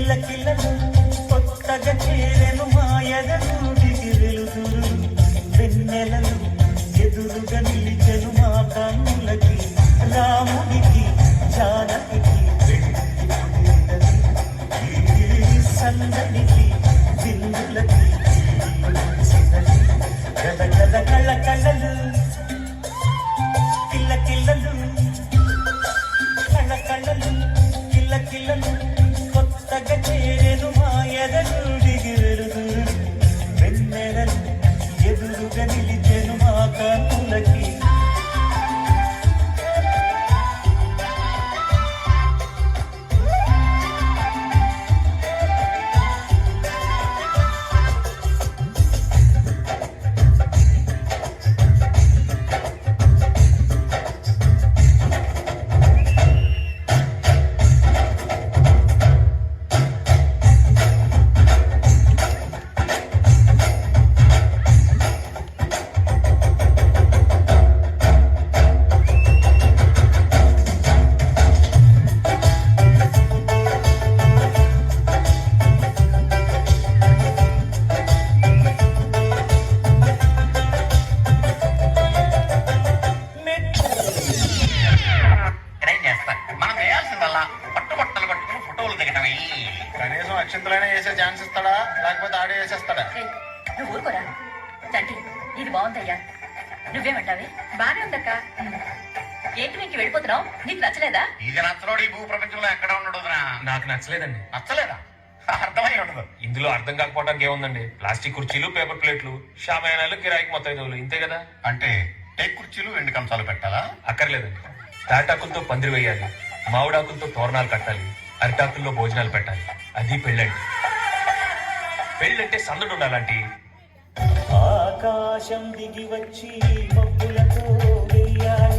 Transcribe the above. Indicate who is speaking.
Speaker 1: కిలకిలను కొత్తగా చేరెను మాయదను దిగివెలుతురు వెన్నెలను ఎదురుగా నిలిచెను మా కన్నులకి రాముడికి జానకి సందడికి బిందులకి గద గద కళ్ళ కళ్ళలు కిల్ల కిల్లలు కళ్ళ కళ్ళలు కిల్ల కిల్లలు కొత్తగా చేరెను మాయదను దిగివెలుతురు వెన్నెలను ఎదురుగా నిలిచెను మా కన్నులకి
Speaker 2: కనీసం అక్షంతలైనా వేసే ఛాన్స్ ఇస్తాడా లేకపోతే ఆడే వేసేస్తాడా?
Speaker 3: నువ్వు ఊరుకోరా చంటి, ఇది బాగుందయ్యా. నువ్వేమంటావే? బానే ఉందక్క. ఏంటి నీకు వెళ్ళిపోతున్నావు? నీకు నచ్చలేదా?
Speaker 2: ఇది నచ్చలోడు ఈ భూ ప్రపంచంలో ఎక్కడ ఉండడు.
Speaker 4: నాకు నచ్చలేదండి.
Speaker 2: నచ్చలేదా? అర్థమై ఉండదు.
Speaker 4: ఇందులో అర్థం కాకపోవడానికి ఏముందండి? ప్లాస్టిక్ కుర్చీలు, పేపర్ ప్లేట్లు, షామయానాలు, కిరాయికి మొత్తం 5 ఇంతే కదా.
Speaker 2: అంటే టేక్ కుర్చీలు, వెండి కంచాలు పెట్టాలా?
Speaker 4: అక్కర్లేదండి. తాటాకులతో పందిరి వేయాలి, మామిడాకులతో తోరణాలు కట్టాలి, అరిటాకుల్లో భోజనాలు పెట్టాలి. అది పెళ్ళండి. పెళ్ళంటే సందడు ఉండాలంటే
Speaker 1: ఆకాశం దిగి వచ్చి మబ్బులతో వెయ్యాలి